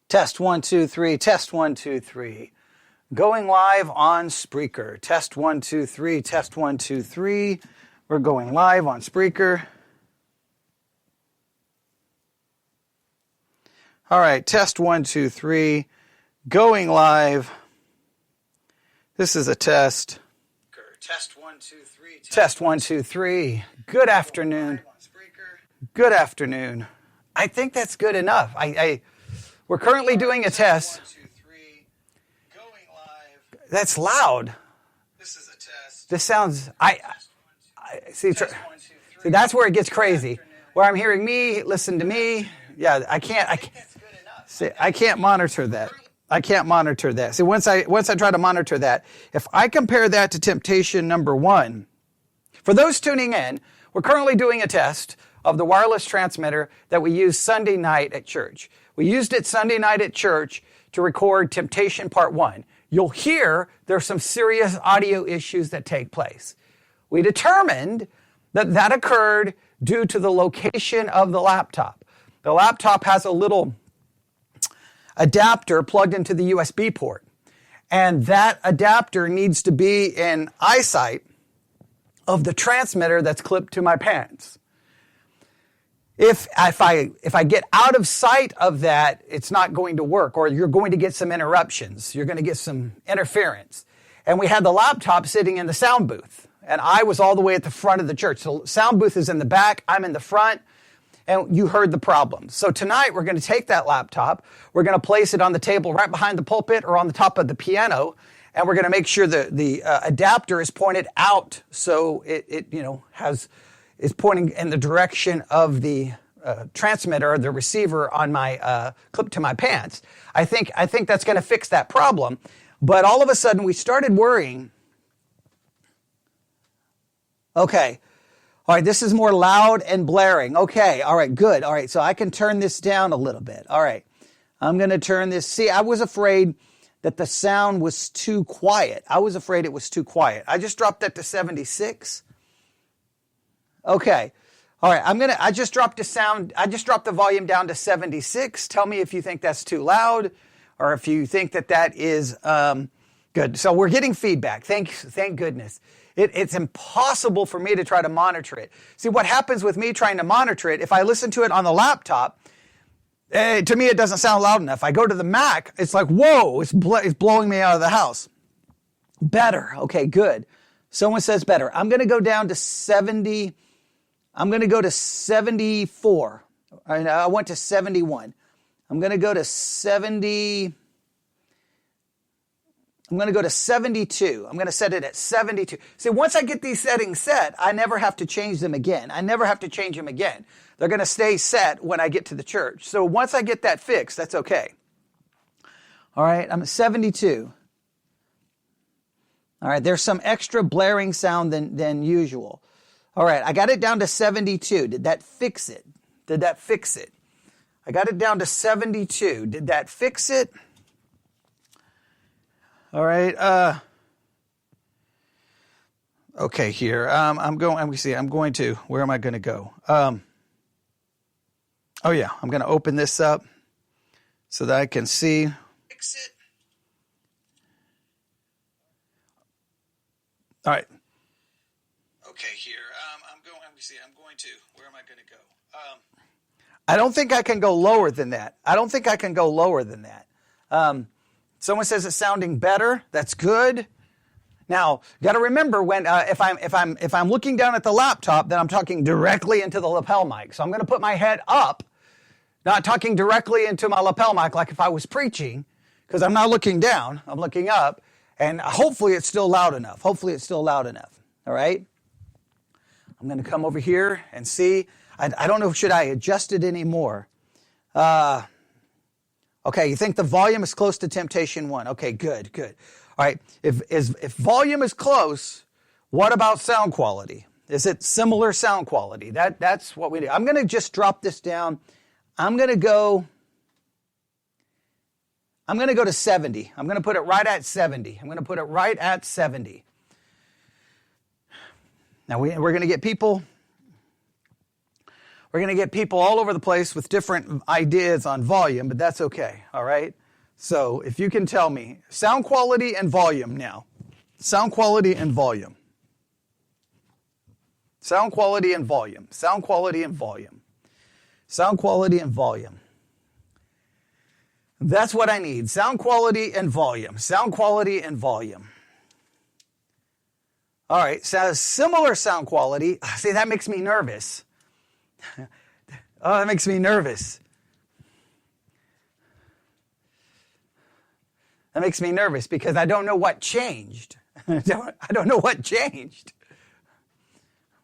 Test 1, 2, 3. Test 1, 2, 3. Going live on Spreaker. Test 1, 2, 3. Test 1, 2, 3. We're going live on Spreaker. All right, test 1, 2, 3. Going live. This is a test. Test 1, 2, 3. Test 1, 2, 3. Good afternoon. Good afternoon. I think that's good enough. We're currently doing a test. 1, 2, 3. Going live. That's loud. This is a test. This sounds. See. See, that's where it gets crazy. Where I'm hearing me, listen to me. Yeah, I can't monitor that. I can't monitor that. See, once I try to monitor that, if I compare that to temptation number 1, for those tuning in, we're currently doing a test of the wireless transmitter that we used Sunday night at church. We used it Sunday night at church to record Temptation Part 1. You'll hear there's some serious audio issues that take place. We determined that occurred due to the location of the laptop. The laptop has a little adapter plugged into the USB port. And that adapter needs to be in eyesight of the transmitter that's clipped to my pants. If I get out of sight of that, it's not going to work, or you're going to get some interruptions. You're going to get some interference. And we had the laptop sitting in the sound booth, and I was all the way at the front of the church. So sound booth is in the back, I'm in the front, and you heard the problem. So tonight we're going to take that laptop, we're going to place it on the table right behind the pulpit or on the top of the piano, and we're going to make sure the adapter is pointed out so it is pointing in the direction of the transmitter or the receiver on my clip to my pants. I think that's going to fix that problem. But all of a sudden we started worrying. Okay. All right, this is more loud and blaring. Okay, all right, good. All right, so I can turn this down a little bit. All right, I'm going to turn this. See, I was afraid that the sound was too quiet. I was afraid it was too quiet. I just dropped that to 76. Okay. All right. I just dropped the volume down to 76. Tell me if you think that's too loud or if you think that is good. So we're getting feedback. Thank goodness. It's impossible for me to try to monitor it. See, what happens with me trying to monitor it, if I listen to it on the laptop, to me it doesn't sound loud enough. I go to the Mac, it's like, whoa, it's blowing me out of the house. Better. Okay, good. Someone says better. I'm going to go down to 70. I'm going to go to 74. I went to 71. I'm going to go to 70. I'm going to go to 72. I'm going to set it at 72. See, once I get these settings set, I never have to change them again. They're going to stay set when I get to the church. So once I get that fixed, that's okay. All right, I'm at 72. All right, there's some extra blaring sound than usual. All right, I got it down to 72. Did that fix it? I got it down to 72. Did that fix it? All right. Okay, here. I'm going to, where am I going to go? I'm going to open this up so that I can see. Fix it. All right. Okay, here. Where am I going to go? I don't think I can go lower than that. Someone says it's sounding better. That's good. Now, got to remember when if I'm looking down at the laptop, then I'm talking directly into the lapel mic. So I'm going to put my head up, not talking directly into my lapel mic like if I was preaching, because I'm not looking down. I'm looking up, and hopefully it's still loud enough. All right. I'm going to come over here and see. I don't know. Should I adjust it anymore? Okay, you think the volume is close to Temptation 1. Okay, good. All right, if volume is close, what about sound quality? Is it similar sound quality? That's what we do. I'm going to just drop this down. I'm going to go to 70. I'm going to put it right at 70. Now we're going to get people We're going to get people all over the place with different ideas on volume, but that's okay, all right? So if you can tell me, sound quality and volume now. Sound quality and volume. Sound quality and volume. Sound quality and volume. Sound quality and volume. That's what I need. Sound quality and volume. Sound quality and volume. All right, so similar sound quality. See, that makes me nervous. Oh, that makes me nervous. That makes me nervous because I don't know what changed. I don't know what changed.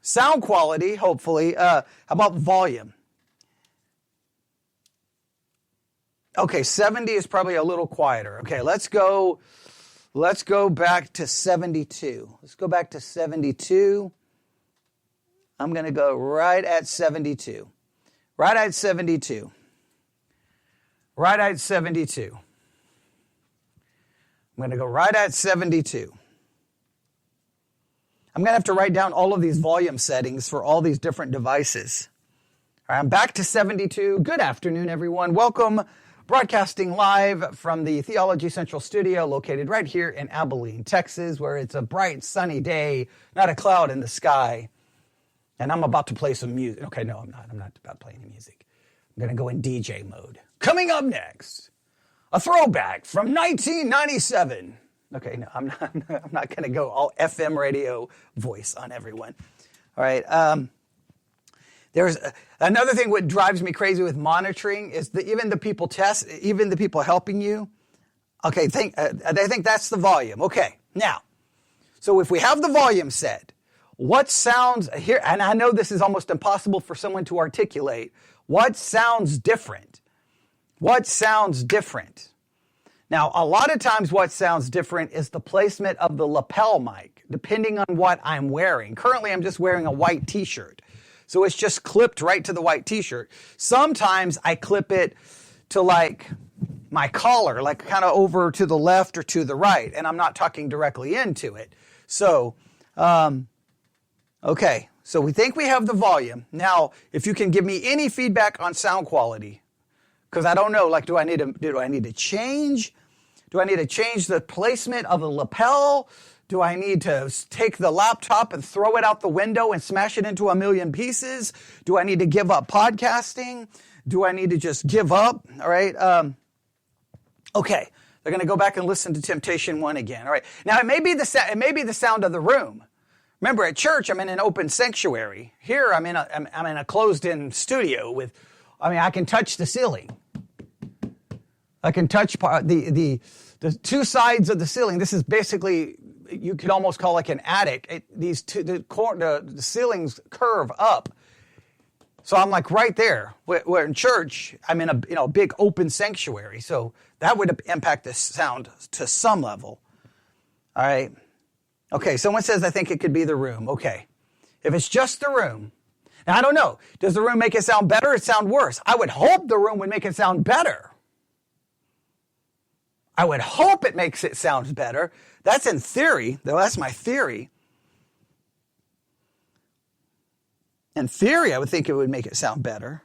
Sound quality, hopefully. How about volume? Okay, 70 is probably a little quieter. Okay, let's go back to 72. Let's go back to 72. I'm going to go right at 72. Right at 72. Right at 72. I'm going to go right at 72. I'm going to have to write down all of these volume settings for all these different devices. All right, I'm back to 72. Good afternoon, everyone. Welcome. Broadcasting live from the Theology Central studio located right here in Abilene, Texas, where it's a bright, sunny day, not a cloud in the sky. And I'm about to play some music. Okay, no, I'm not. I'm not about to play any music. I'm going to go in DJ mode. Coming up next, a throwback from 1997. Okay, no, I'm not going to go all FM radio voice on everyone. All right. There's another thing what drives me crazy with monitoring is that even the people helping you. Okay, they think that's the volume. Okay, now, so if we have the volume set, what sounds here, and I know this is almost impossible for someone to articulate, what sounds different? What sounds different? Now, a lot of times what sounds different is the placement of the lapel mic, depending on what I'm wearing. Currently, I'm just wearing a white t-shirt. So it's just clipped right to the white t-shirt. Sometimes I clip it to like my collar, like kind of over to the left or to the right, and I'm not talking directly into it. So, okay, so we think we have the volume. Now, if you can give me any feedback on sound quality, because I don't know, like, do I need to change? Do I need to change the placement of the lapel? Do I need to take the laptop and throw it out the window and smash it into a million pieces? Do I need to give up podcasting? Do I need to just give up? All right. Okay. They're going to go back and listen to Temptation 1 again. All right. Now, it may be the sound of the room. Remember, at church, I'm in an open sanctuary. Here, I'm in a closed-in studio I can touch the ceiling. I can touch the two sides of the ceiling. This is basically, you could almost call like an attic. The ceilings curve up. So I'm like right there. Where in church, I'm in a big open sanctuary. So that would impact the sound to some level. All right. Okay, someone says, I think it could be the room. Okay. If it's just the room. Now, I don't know. Does the room make it sound better or sound worse? I would hope the room would make it sound better. I would hope it makes it sound better. That's in theory, though. That's my theory. In theory, I would think it would make it sound better.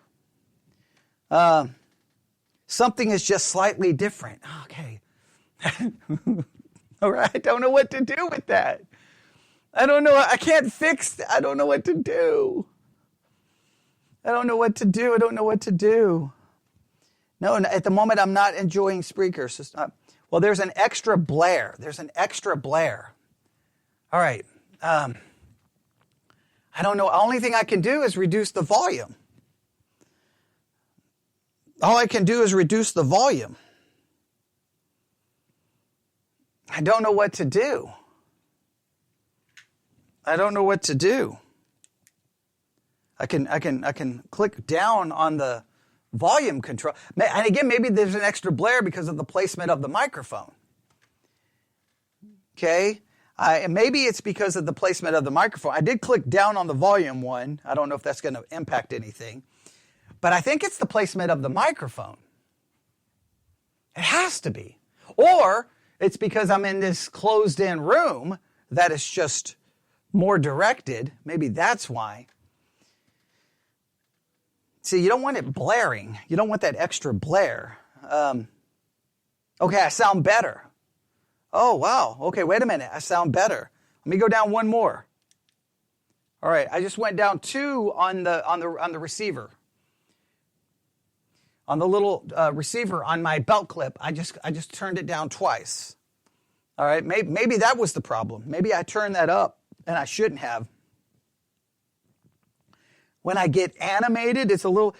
Something is just slightly different. Okay. All right. I don't know what to do with that. I don't know. I can't fix that. I don't know what to do. I don't know what to do. I don't know what to do. No, at the moment, I'm not enjoying Spreaker. Well, there's an extra blare. There's an extra blare. All right. I don't know. The only thing I can do is reduce the volume. All I can do is reduce the volume. I don't know what to do. I don't know what to do. I can click down on the volume control. And again, maybe there's an extra blare because of the placement of the microphone. Okay? Maybe it's because of the placement of the microphone. I did click down on the volume one. I don't know if that's going to impact anything. But I think it's the placement of the microphone. It has to be. Or it's because I'm in this closed-in room that is just more directed. Maybe that's why. See, you don't want it blaring. You don't want that extra blare. Okay, I sound better. Oh, wow. Okay, wait a minute. I sound better. Let me go down one more. All right, I just went down 2 on the receiver. On the little receiver on my belt clip, I just turned it down twice. All right, maybe that was the problem. Maybe I turned that up and I shouldn't have. When I get animated, it's a little...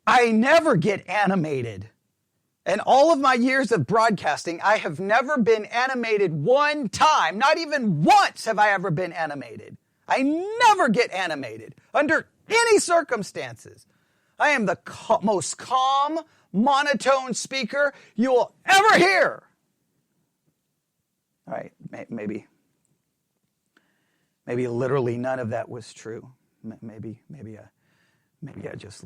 I never get animated. In all of my years of broadcasting, I have never been animated one time. Not even once have I ever been animated. I never get animated under any circumstances. I am the most calm, monotone speaker you will ever hear. All right, maybe literally none of that was true. Maybe I just,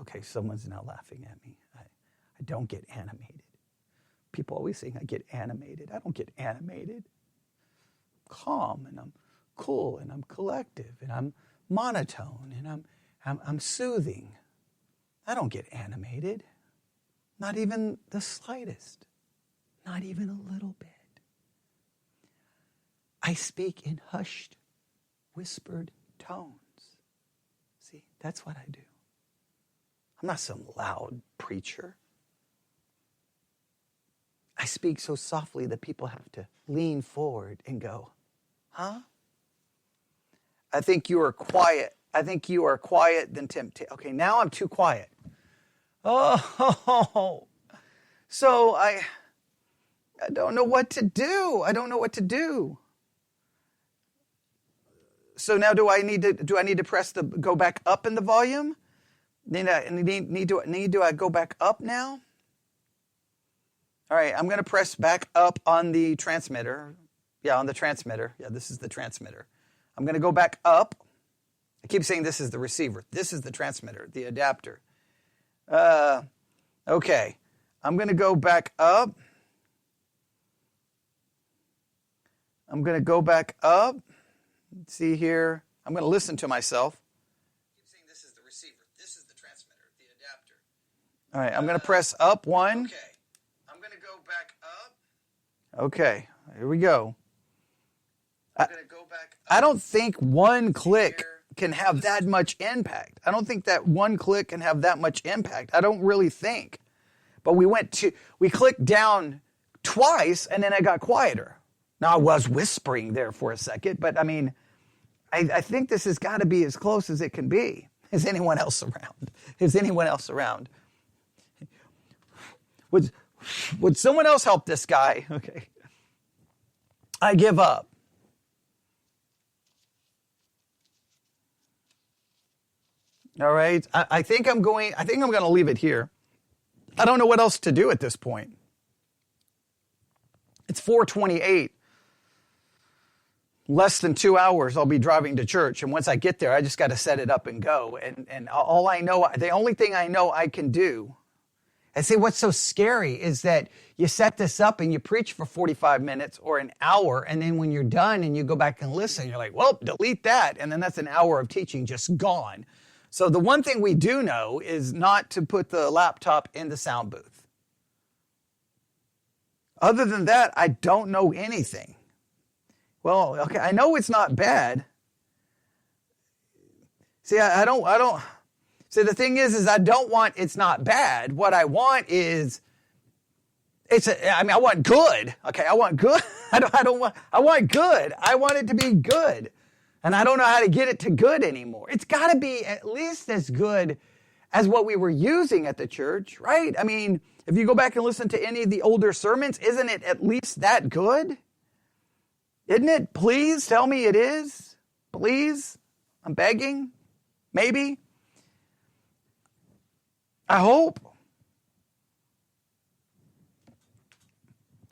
okay, someone's now laughing at me. I don't get animated. People always say I get animated. I don't get animated. I'm calm and I'm cool and I'm collective and I'm monotone and I'm soothing. I don't get animated. Not even the slightest. Not even a little bit. I speak in hushed, whispered tones. See, that's what I do. I'm not some loud preacher. I speak so softly that people have to lean forward and go, huh? I think you are quiet. I think you are quiet than temptation. Okay, now I'm too quiet. Oh, so I don't know what to do. I don't know what to do. So now do I need to press go back up in the volume? Do I go back up now? All right, I'm going to press back up on the transmitter. Yeah, on the transmitter. Yeah, this is the transmitter. I'm going to go back up. I keep saying this is the receiver. This is the transmitter, the adapter. Okay, I'm going to go back up. I'm going to go back up. Let's see here. I'm going to listen to myself. I keep saying this is the receiver. This is the transmitter, the adapter. All right, I'm going to press up 1. Okay. I'm going to go back up. Okay, here we go. I'm going to go back up. I don't think one click can have that much impact. I don't think that one click can have that much impact. I don't really think. But we clicked down twice and then I got quieter. Now I was whispering there for a second, but I mean, I think this has got to be as close as it can be. Is anyone else around? Is anyone else around? Would someone else help this guy? Okay. I give up. All right. I think I'm going to leave it here. I don't know what else to do at this point. It's 4:28. Less than 2 hours, I'll be driving to church. And once I get there, I just got to set it up and go. And all I know, the only thing I know I can do, and see what's so scary is that you set this up and you preach for 45 minutes or an hour. And then when you're done and you go back and listen, you're like, well, delete that. And then that's an hour of teaching just gone. So the one thing we do know is not to put the laptop in the sound booth. Other than that, I don't know anything. Well, okay, I know it's not bad. See, I don't. See, the thing is I don't want it's not bad. What I want is I want good. Okay, I want good. I want good. I want it to be good. And I don't know how to get it to good anymore. It's got to be at least as good as what we were using at the church, right? I mean, if you go back and listen to any of the older sermons, isn't it at least that good? Isn't it? Please tell me it is. Please. I'm begging. Maybe. I hope.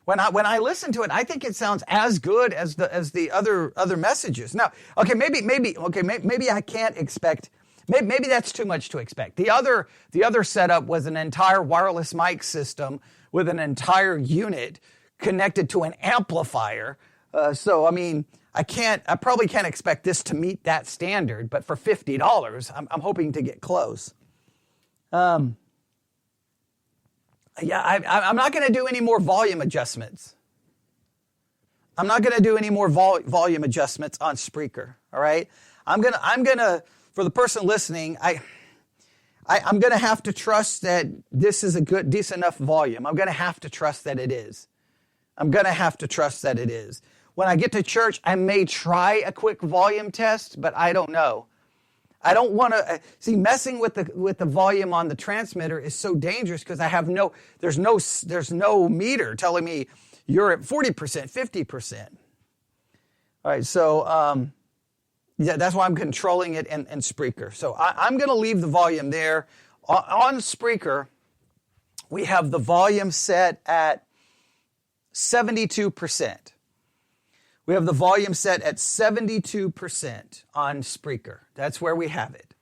When I listen to it, I think it sounds as good as the other messages. Now, okay, maybe I can't expect. Maybe that's too much to expect. The other setup was an entire wireless mic system with an entire unit connected to an amplifier. So I mean, I probably can't expect this to meet that standard. But for $50, I'm hoping to get close. I'm not going to do any more volume adjustments. I'm not going to do any more volume adjustments on Spreaker. All right. I'm gonna, for the person listening, I'm going to have to trust that this is a decent enough volume. I'm going to have to trust that it is. When I get to church, I may try a quick volume test, but I don't know. I don't want to see messing with the volume on the transmitter is so dangerous because there's no meter telling me you're at 40%, 50%. All right, so that's why I'm controlling it in Spreaker. So I'm going to leave the volume there. On Spreaker, we have the volume set at 72%. We have the volume set at 72% on Spreaker. That's where we have it.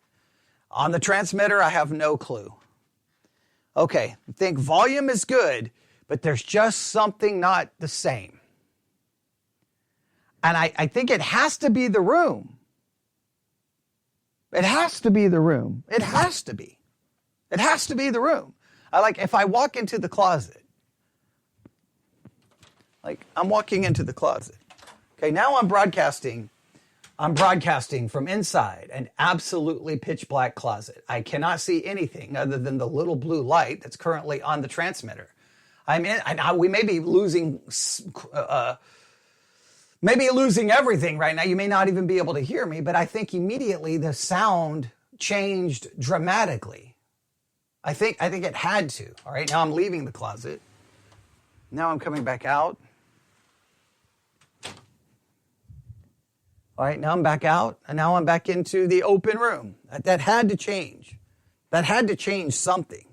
On the transmitter, I have no clue. Okay, I think volume is good, but there's just something not the same. And I think it has to be the room. It has to be the room. It has to be. It has to be the room. If I walk into the closet, I'm walking into the closet. Okay, now I'm broadcasting from inside an absolutely pitch black closet. I cannot see anything other than the little blue light that's currently on the transmitter. We may be losing everything right now. You may not even be able to hear me, but I think immediately the sound changed dramatically. I think it had to. All right, now I'm leaving the closet. Now I'm coming back out. All right, now I'm back out, and now I'm back into the open room. That had to change. That had to change something.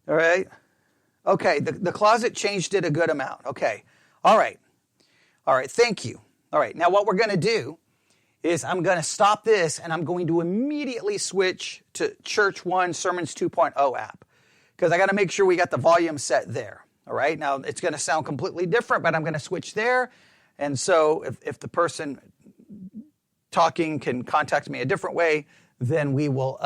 All right. Okay, the closet changed it a good amount. Okay. All right. Thank you. All right. Now what we're going to do is I'm going to stop this and I'm going to immediately switch to Church One Sermons 2.0 app because I got to make sure we got the volume set there. All right. Now it's going to sound completely different, but I'm going to switch there. And so if the person talking can contact me a different way, then we will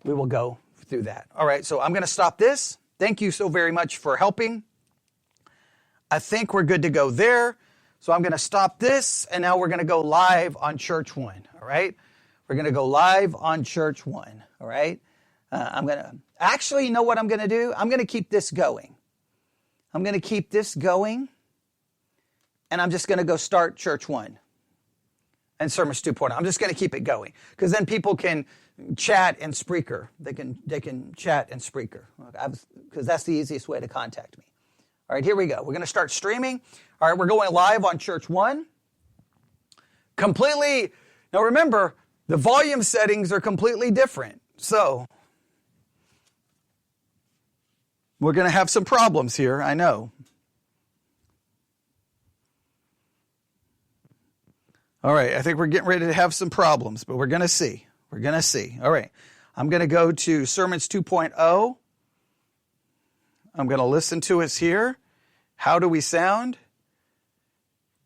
go through that. All right. So I'm going to stop this. Thank you so very much for helping. I think we're good to go there. So I'm going to stop this, and now we're going to go live on Church One, all right? We're going to go live on Church One, all right? You know what I'm going to do? I'm going to keep this going. I'm going to keep this going, and I'm just going to go start Church One and Sermons 2.0. I'm just going to keep it going, because then people can chat in Spreaker. They can chat in Spreaker, because that's the easiest way to contact me. All right, here we go. We're going to start streaming. All right, we're going live on Church One. Completely. Now remember, the volume settings are completely different. So we're going to have some problems here, I know. All right, I think we're getting ready to have some problems, but we're going to see. We're going to see. All right, I'm going to go to Sermons 2.0. I'm going to listen to us here. How do we sound?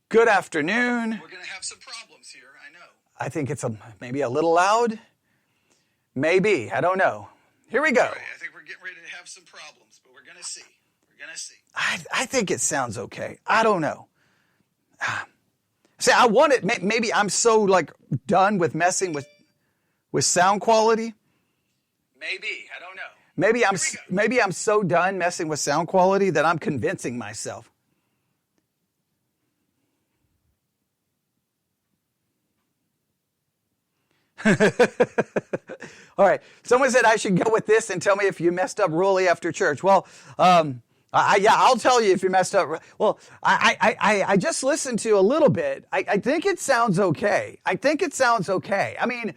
Good afternoon. We're going to have some problems here, I know. I think it's maybe a little loud. Maybe, I don't know. Here we go. All right, I think we're getting ready to have some problems, but we're going to see. We're going to see. I think it sounds okay. I don't know. See, I want it. Maybe I'm so done with messing with sound quality. Maybe, I don't know. Maybe I'm so done messing with sound quality that I'm convincing myself. All right. Someone said I should go with this and tell me if you messed up royally after church. Well, I'll tell you if you messed up. Well, I just listened to a little bit. I think it sounds okay. I mean,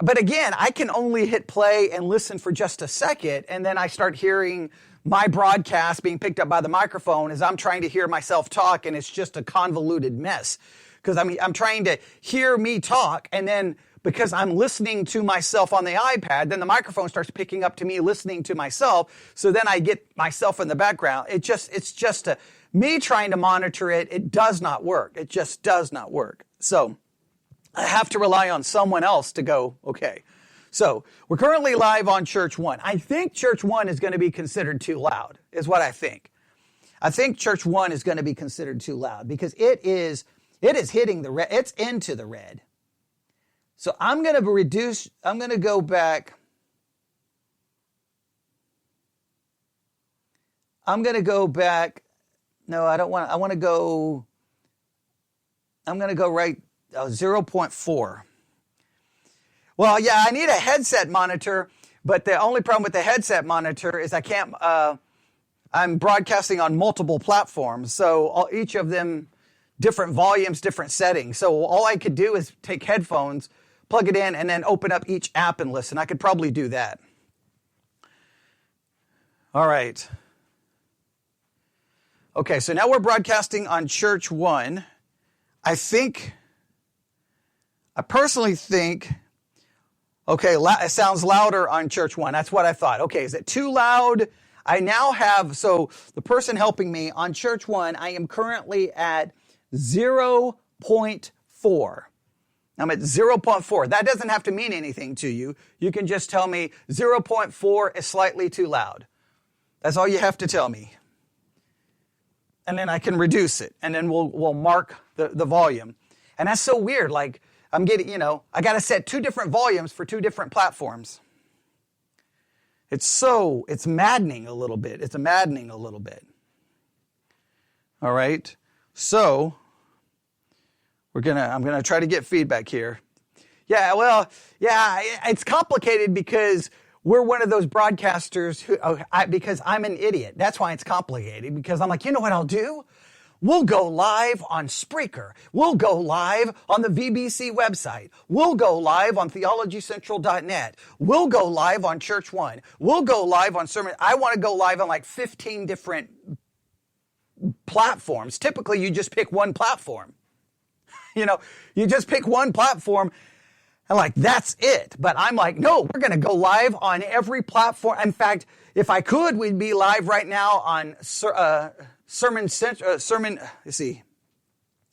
but again, I can only hit play and listen for just a second, and then I start hearing my broadcast being picked up by the microphone as I'm trying to hear myself talk, and it's just a convoluted mess. Because I'm trying to hear me talk, and then because I'm listening to myself on the iPad, then the microphone starts picking up to me listening to myself. So then I get myself in the background. It's just me trying to monitor it. It does not work. It just does not work. So I have to rely on someone else to go, okay. So we're currently live on Church One. I think Church One is going to be considered too loud, is what I think. I think Church One is going to be considered too loud because it is hitting the red. It's into the red. So I'm going to go back. No, I don't want to. I'm going to go right 0.4. Well, yeah, I need a headset monitor, but the only problem with the headset monitor is I can't, I'm broadcasting on multiple platforms, so each of them, different volumes, different settings. So all I could do is take headphones, plug it in, and then open up each app and listen. I could probably do that. All right. Okay, so now we're broadcasting on Church One. I personally think, okay, it sounds louder on Church One. That's what I thought. Okay, is it too loud? I now have, so the person helping me on Church One, I am currently at 0.4. I'm at 0.4. That doesn't have to mean anything to you. You can just tell me 0.4 is slightly too loud. That's all you have to tell me. And then I can reduce it. And then we'll mark the volume. And that's so weird. Like, I'm getting, I got to set 2 different volumes for 2 different platforms. It's maddening a little bit. It's maddening a little bit. All right. So I'm going to try to get feedback here. Yeah, well, yeah, it's complicated because we're one of those broadcasters because I'm an idiot. That's why it's complicated, because I'm like, you know what I'll do? We'll go live on Spreaker. We'll go live on the VBC website. We'll go live on theologycentral.net. We'll go live on Church One. We'll go live on Sermon. I want to go live on like 15 different platforms. Typically, you just pick one platform. You just pick one platform and like, that's it. But I'm like, no, we're going to go live on every platform. In fact, if I could, we'd be live right now on Sermon. Let's see.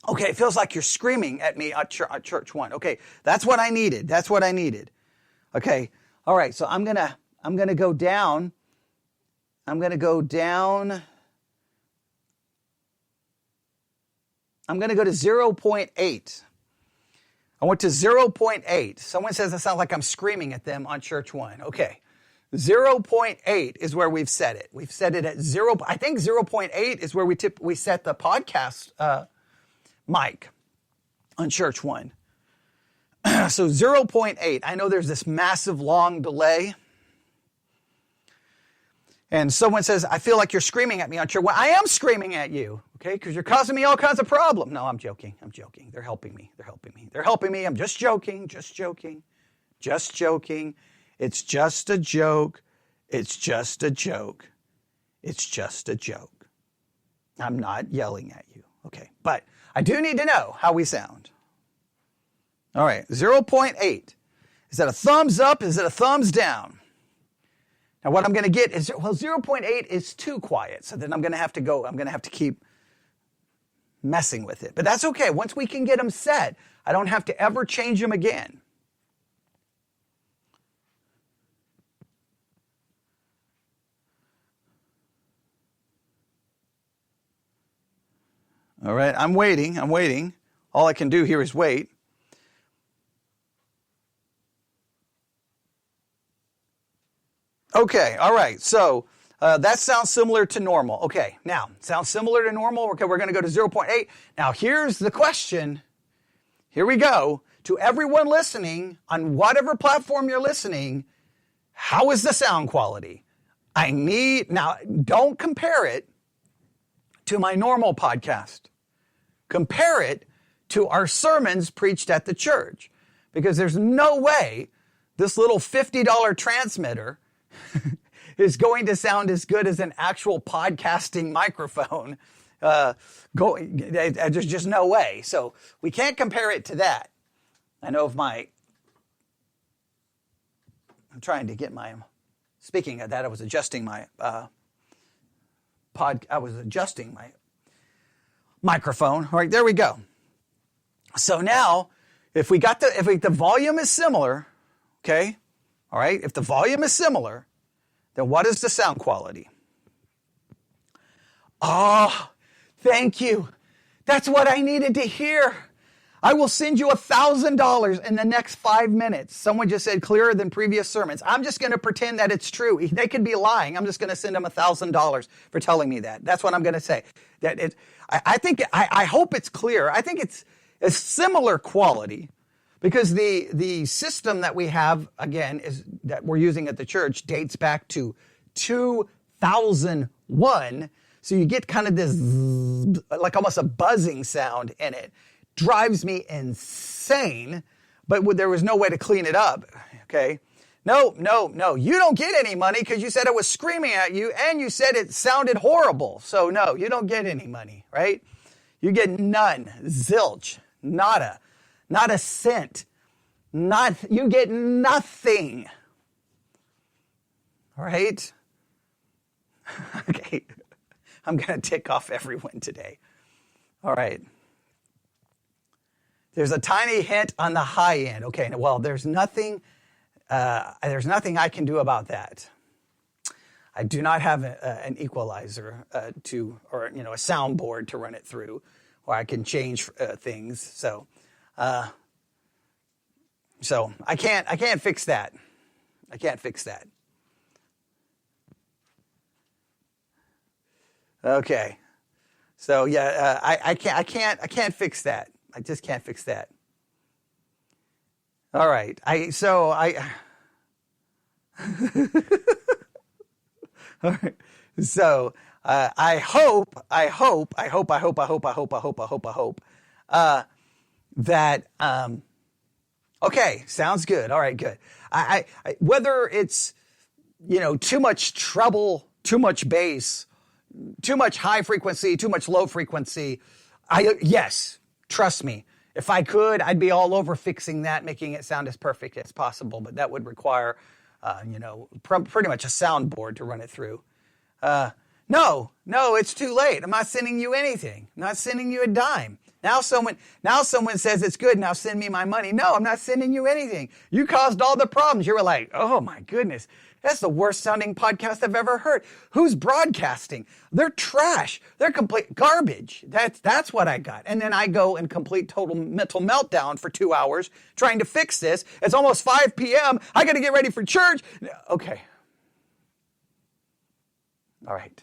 Okay, it feels like you're screaming at me at Church One. Okay, that's what I needed. Okay, all right. So I'm gonna go down. I'm going to go to 0.8. I went to 0.8. Someone says it sounds like I'm screaming at them on Church One. Okay. 0.8 is where we've set it. We've set it at 0. I think 0.8 is where we set the podcast mic on Church One. So 0.8. I know there's this massive long delay. And someone says, I feel like you're screaming at me on Church One. I am screaming at you, okay, because you're causing me all kinds of problems. No, I'm joking. They're helping me. I'm just joking. It's just a joke. I'm not yelling at you. Okay. But I do need to know how we sound. All right. 0.8. Is that a thumbs up? Is it a thumbs down? Now what I'm going to get is, 0.8 is too quiet. So then I'm going to have to keep messing with it. But that's okay. Once we can get them set, I don't have to ever change them again. All right, I'm waiting. All I can do here is wait. Okay, all right, so that sounds similar to normal. Okay, now, sounds similar to normal. Okay, we're going to go to 0.8. Now, here's the question. Here we go. To everyone listening, on whatever platform you're listening, how is the sound quality? Now, don't compare it to my normal podcast. Compare it to our sermons preached at the church, because there's no way this little $50 transmitter is going to sound as good as an actual podcasting microphone. There's just no way. So we can't compare it to that. I know I'm trying to get speaking of that, I was adjusting my microphone. All right, there we go. So now if the volume is similar, okay, all right, if the volume is similar, then what is the sound quality? Oh, thank you. That's what I needed to hear. I will send you $1,000 in the next 5 minutes. Someone just said clearer than previous sermons. I'm just going to pretend that it's true. They could be lying. I'm just going to send them $1,000 for telling me that. That's what I'm going to say. I hope it's clear. I think it's a similar quality because the system that we have, again, is that we're using at the church dates back to 2001. So you get kind of this like almost a buzzing sound in it. Drives me insane, but there was no way to clean it up, okay? No, you don't get any money because you said it was screaming at you and you said it sounded horrible. So no, you don't get any money, right? You get none, zilch, nada, not a cent, you get nothing, all right? Okay, I'm going to tick off everyone today, all right? There's a tiny hint on the high end. Okay, well, there's nothing I can do about that. I do not have an equalizer or a soundboard to run it through, or I can change things. So I can't fix that. I can't fix that. Okay, so yeah, I can't fix that. I just can't fix that. All right. All right. So I hope that okay, sounds good. All right, good. I whether it's too much treble, too much bass, too much high frequency, too much low frequency, yes. Trust me, if I could, I'd be all over fixing that, making it sound as perfect as possible. But that would require, pretty much a soundboard to run it through. No, it's too late. I'm not sending you anything. I'm not sending you a dime. Now someone says it's good. Now send me my money. No, I'm not sending you anything. You caused all the problems. You were like, oh my goodness. That's the worst sounding podcast I've ever heard. Who's broadcasting? They're trash. They're complete garbage. That's what I got. And then I go and complete total mental meltdown for 2 hours trying to fix this. It's almost 5 p.m. I got to get ready for church. Okay. All right.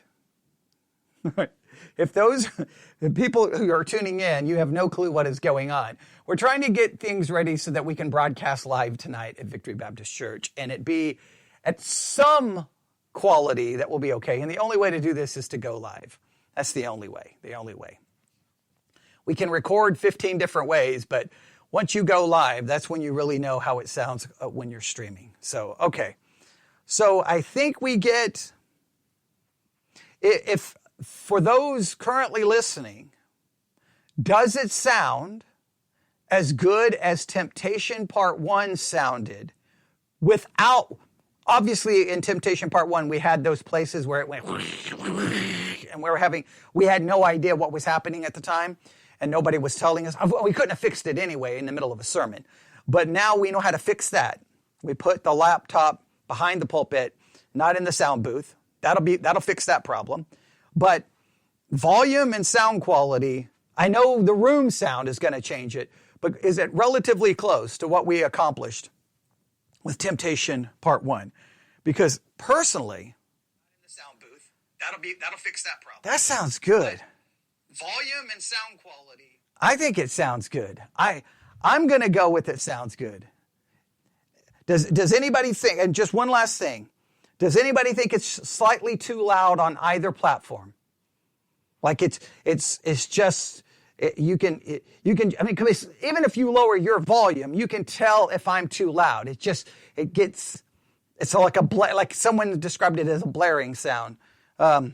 If those people who are tuning in, you have no clue what is going on. We're trying to get things ready so that we can broadcast live tonight at Victory Baptist Church and it be at some quality that will be okay. And the only way to do this is to go live. That's the only way. We can record 15 different ways, but once you go live, that's when you really know how it sounds when you're streaming. So, okay. So I think we get, if for those currently listening, does it sound as good as Temptation Part 1 sounded without... Obviously, in Temptation Part 1, we had those places where it went, and we had no idea what was happening at the time, and nobody was telling us. We couldn't have fixed it anyway in the middle of a sermon. But now we know how to fix that. We put the laptop behind the pulpit, not in the sound booth. That'll fix that problem. But volume and sound quality, I know the room sound is going to change it, but is it relatively close to what we accomplished with Temptation Part 1? Because personally, in the sound booth, that'll fix that problem. That sounds good. Volume and sound quality, I think it sounds good. I'm going to go with it sounds good. Does anybody think, and just one last thing, does anybody think it's slightly too loud on either platform? Like it's just... You can, I mean, even if you lower your volume, you can tell if I'm too loud. It's like someone described it as a blaring sound. I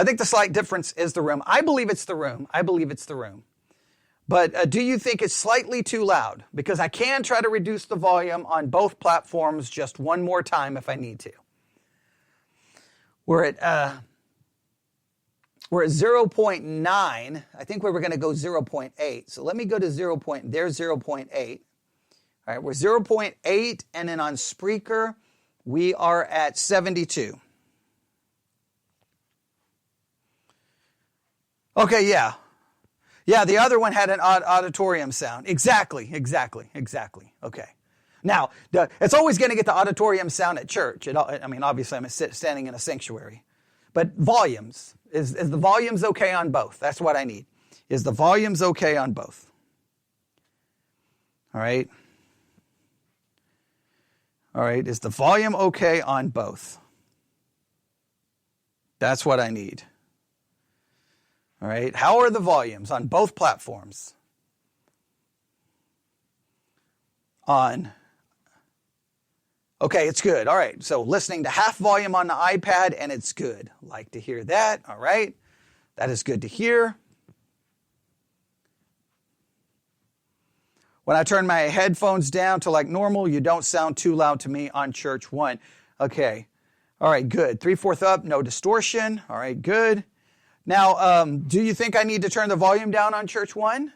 think the slight difference is the room. I believe it's the room. But do you think it's slightly too loud? Because I can try to reduce the volume on both platforms just one more time if I need to. We're at We're at 0.9. I think we were going to go 0.8. So let me go to 0. There's 0.8. All right, we're 0.8, and then on Spreaker, we are at 72. Okay, yeah. Yeah, the other one had an auditorium sound. Exactly. Okay. Now, it's always going to get the auditorium sound at church. Obviously, I'm standing in a sanctuary. But volumes. Is the volumes okay on both? That's what I need. Is the volumes okay on both? All right. All right. Is the volume okay on both? That's what I need. All right. How are the volumes on both platforms? Okay, it's good. All right. So listening to half volume on the iPad, and it's good. Like to hear that. All right. That is good to hear. When I turn my headphones down to like normal, you don't sound too loud to me on Church One. Okay. All right, good. 3/4 up, no distortion. All right, good. Now, do you think I need to turn the volume down on Church One?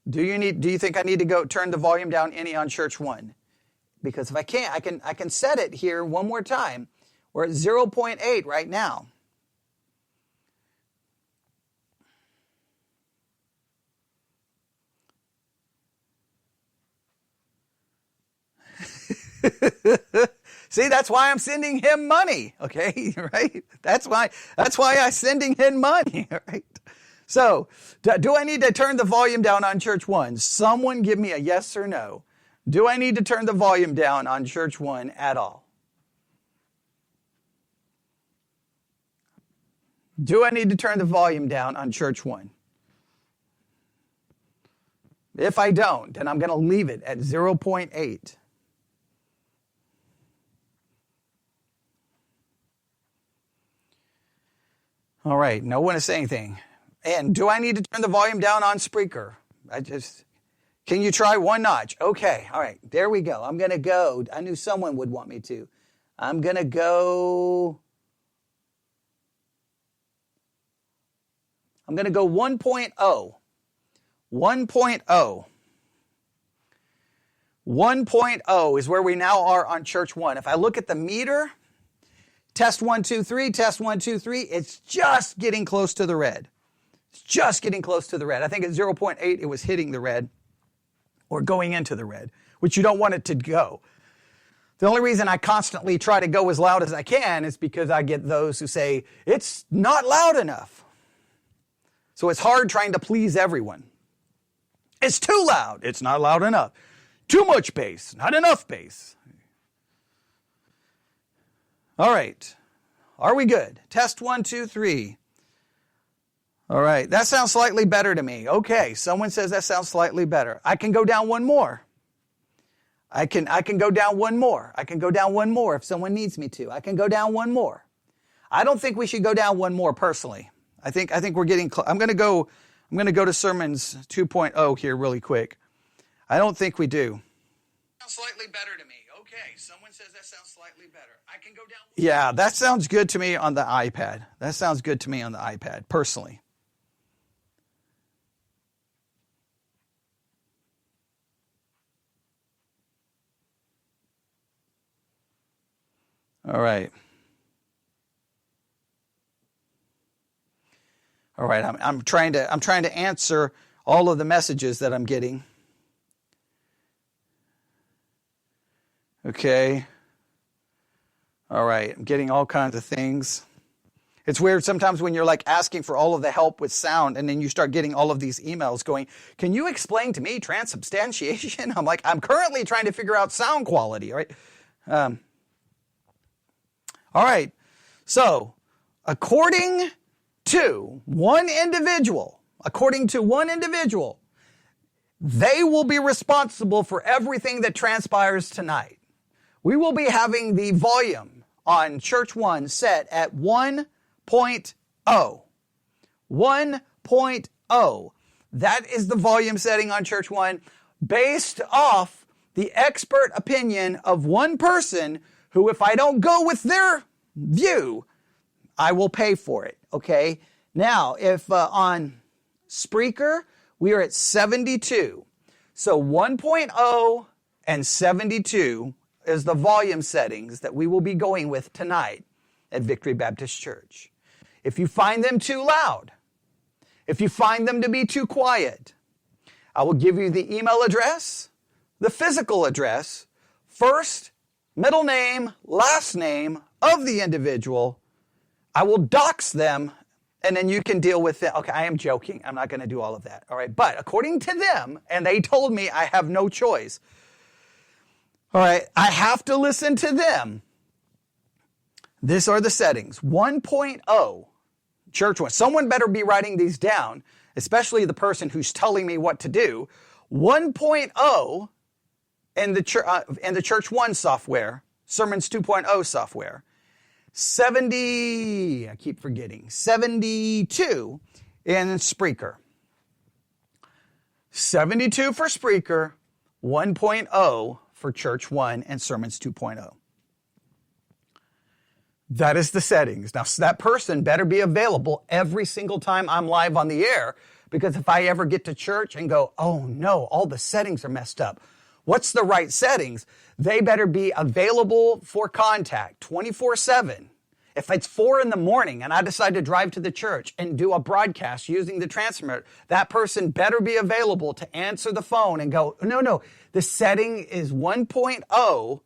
Do you think I need to turn the volume down any on Church One? Because if I can't, I can set it here one more time. We're at 0.8 right now. See, that's why I'm sending him money, okay, right? That's why I'm sending him money, right? So, do I need to turn the volume down on Church One? Someone give me a yes or no. Do I need to turn the volume down on Church One at all? Do I need to turn the volume down on Church One? If I don't, then I'm going to leave it at 0.8. All right, no one is saying anything. And do I need to turn the volume down on Spreaker? Can you try one notch? Okay, all right, there we go. I'm going to go. I knew someone would want me to. I'm going to go 1.0. 1.0. 1.0 is where we now are on Church One. If I look at the meter, test 1, 2, 3, test 1, 2, 3, it's just getting close to the red. It's just getting close to the red. I think at 0.8 it was hitting the red or going into the red, which you don't want it to go. The only reason I constantly try to go as loud as I can is because I get those who say, it's not loud enough. So it's hard trying to please everyone. It's too loud. It's not loud enough. Too much bass. Not enough bass. All right. Are we good? Test 1, 2, 3. All right. That sounds slightly better to me. Okay. Someone says that sounds slightly better. I can go down one more. I can go down one more. I can go down one more if someone needs me to. I can go down one more. I don't think we should go down one more personally. I think we're getting close. I'm going to go to Sermons 2.0 here really quick. I don't think we do. Sounds slightly better to me. Okay, someone says that sounds slightly better. I can go down. Yeah, that sounds good to me on the iPad. That sounds good to me on the iPad, personally. All right. All right, I'm trying to answer all of the messages that I'm getting. Okay. All right, I'm getting all kinds of things. It's weird sometimes when you're like asking for all of the help with sound and then you start getting all of these emails going, can you explain to me transubstantiation? I'm like, I'm currently trying to figure out sound quality, right? All right, so according to one individual, they will be responsible for everything that transpires tonight. We will be having the volume on Church One set at 1.0. 1.0. That is the volume setting on Church One based off the expert opinion of one person who, if I don't go with their view, I will pay for it, okay? Now, if on Spreaker, we are at 72. So 1.0 and 72 is the volume settings that we will be going with tonight at Victory Baptist Church. If you find them too loud, if you find them to be too quiet, I will give you the email address, the physical address, first, middle name, last name of the individual. I will dox them, and then you can deal with it. Okay, I am joking. I'm not going to do all of that. All right, but according to them, and they told me I have no choice. All right, I have to listen to them. These are the settings. 1.0, Church One. Someone better be writing these down, especially the person who's telling me what to do. 1.0 in the Church One software, Sermons 2.0 software. 72 in Spreaker. 72 for Spreaker, 1.0 for Church One and Sermons 2.0. That is the settings. Now, that person better be available every single time I'm live on the air, because if I ever get to church and go, oh no, all the settings are messed up, what's the right settings? They better be available for contact 24/7. If it's 4 a.m. and I decide to drive to the church and do a broadcast using the transmitter, that person better be available to answer the phone and go, no, the setting is 1.0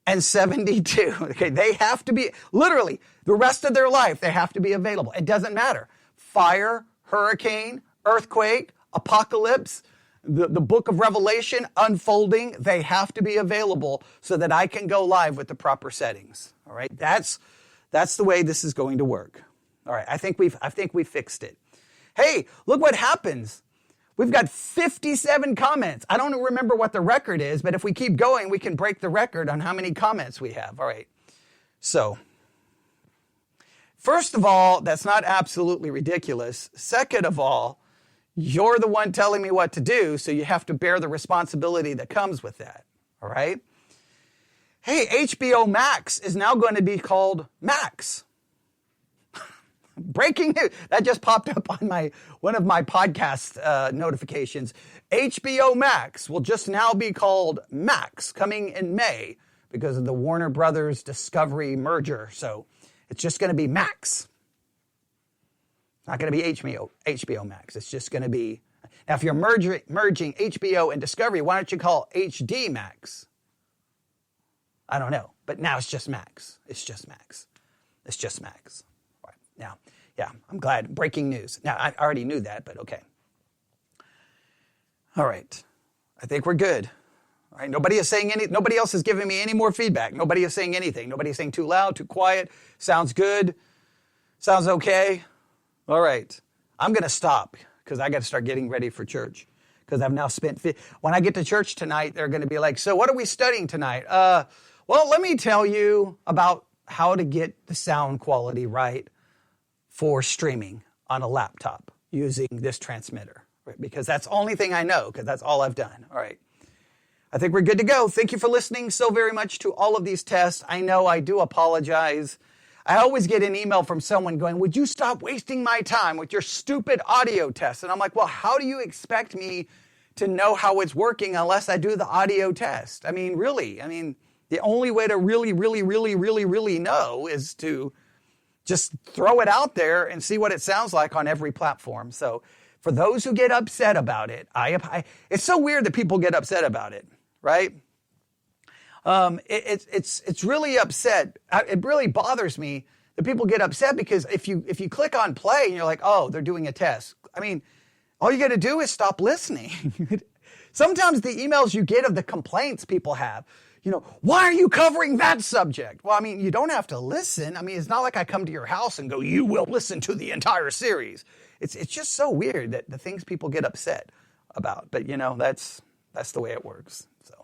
and 72. Okay, they have to be, literally, the rest of their life, they have to be available. It doesn't matter. Fire, hurricane, earthquake, apocalypse, the book of Revelation unfolding, they have to be available so that I can go live with the proper settings. All right, that's the way this is going to work. All right, I think we fixed it. Hey, look what happens. We've got 57 comments. I don't remember what the record is, but if we keep going, we can break the record on how many comments we have. All right, so first of all, that's not absolutely ridiculous. Second of all, you're the one telling me what to do, so you have to bear the responsibility that comes with that, all right? Hey, HBO Max is now going to be called Max. Breaking news. That just popped up on one of my podcast notifications. HBO Max will just now be called Max, coming in May because of the Warner Brothers Discovery merger. So it's just going to be Max. Not going to be HBO Max. It's just going to be... Now, if you're merging HBO and Discovery, why don't you call HD Max? I don't know. But now it's just Max. It's just Max. It's just Max. All right. Now, yeah, I'm glad. Breaking news. Now, I already knew that, but okay. All right. I think we're good. All right. Nobody else is giving me any more feedback. Nobody is saying anything. Nobody is saying too loud, too quiet. Sounds good. Sounds okay. All right, I'm going to stop because I got to start getting ready for church because I've now spent, when I get to church tonight, they're going to be like, so what are we studying tonight? Well, let me tell you about how to get the sound quality right for streaming on a laptop using this transmitter, right? Because that's the only thing I know because that's all I've done. All right, I think we're good to go. Thank you for listening so very much to all of these tests. I know I do apologize. I always get an email from someone going, would you stop wasting my time with your stupid audio tests? And I'm like, well, how do you expect me to know how it's working unless I do the audio test? I mean, really, the only way to really know is to just throw it out there and see what it sounds like on every platform. So for those who get upset about it, it's so weird that people get upset about it, right? It's really upset. It really bothers me that people get upset because if you click on play and you're like, oh, they're doing a test. All you got to do is stop listening. Sometimes the emails you get of the complaints people have, why are you covering that subject? Well, you don't have to listen. It's not like I come to your house and go, you will listen to the entire series. It's just so weird that the things people get upset about. But that's the way it works. So.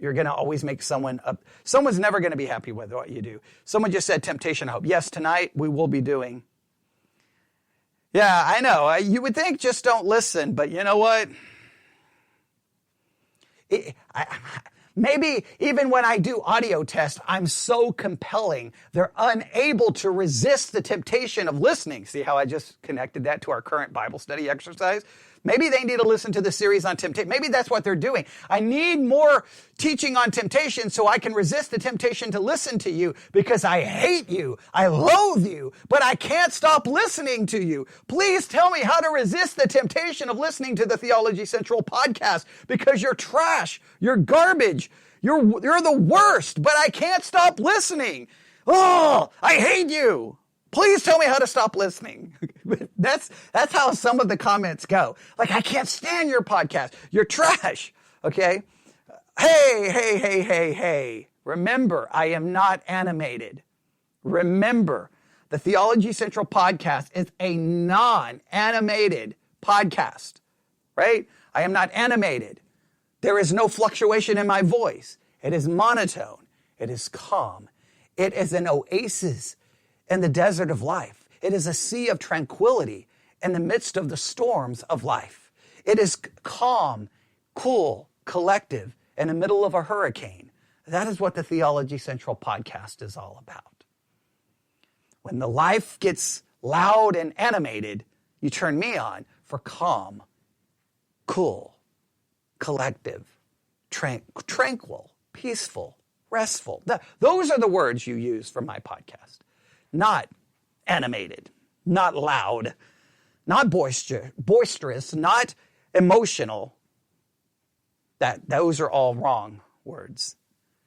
You're going to always make someone up. Someone's never going to be happy with what you do. Someone just said temptation hope. Yes, tonight we will be doing. Yeah, I know. You would think just don't listen, but you know what? Maybe even when I do audio tests, I'm so compelling, they're unable to resist the temptation of listening. See how I just connected that to our current Bible study exercise? Maybe they need to listen to the series on temptation. Maybe that's what they're doing. I need more teaching on temptation so I can resist the temptation to listen to you because I hate you. I loathe you, but I can't stop listening to you. Please tell me how to resist the temptation of listening to the Theology Central podcast because you're trash. You're garbage. You're the worst, but I can't stop listening. Oh, I hate you. Please tell me how to stop listening. That's how some of the comments go. Like, I can't stand your podcast. You're trash. Okay? Hey. Remember, I am not animated. Remember, the Theology Central podcast is a non-animated podcast. Right? I am not animated. There is no fluctuation in my voice. It is monotone. It is calm. It is an oasis in the desert of life. It is a sea of tranquility in the midst of the storms of life. It is calm, cool, collective in the middle of a hurricane. That is what the Theology Central podcast is all about. When the life gets loud and animated, you turn me on for calm, cool, collective, tranquil, peaceful, restful. Those are the words you use for my podcast. Not animated, not loud, not boisterous, not emotional. Those are all wrong words.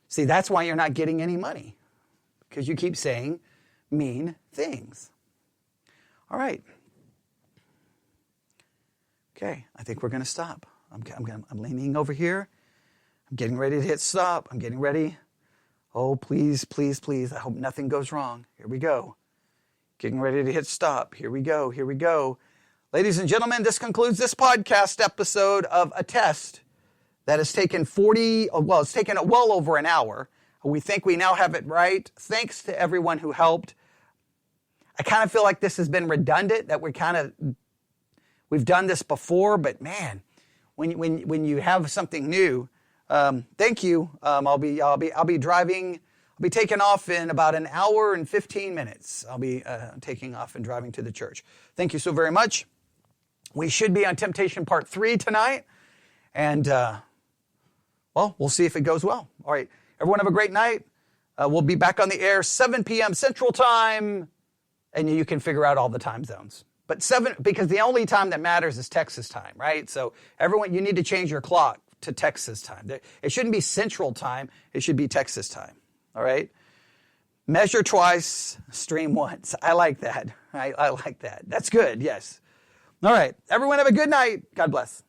See, that's why you're not getting any money, because you keep saying mean things. All right. Okay, I think we're going to stop. I'm leaning over here. I'm getting ready to hit stop. I'm getting ready. Oh, please. I hope nothing goes wrong. Here we go. Getting ready to hit stop. Here we go. Ladies and gentlemen, this concludes this podcast episode of a test that has taken it's taken well over an hour. We think we now have it right. Thanks to everyone who helped. I kind of feel like this has been redundant, that we've done this before, but man, when you have something new, thank you. I'll be driving. I'll be taking off in about an hour and 15 minutes. I'll be taking off and driving to the church. Thank you so very much. We should be on Temptation Part 3 tonight. And, we'll see if it goes well. All right. Everyone have a great night. We'll be back on the air 7 p.m. Central Time. And you can figure out all the time zones. But 7, because the only time that matters is Texas time, right? So everyone, you need to change your clock to Texas time. It shouldn't be Central Time. It should be Texas time. All right? Measure twice, stream once. I like that. I like that. That's good, yes. All right. Everyone have a good night. God bless.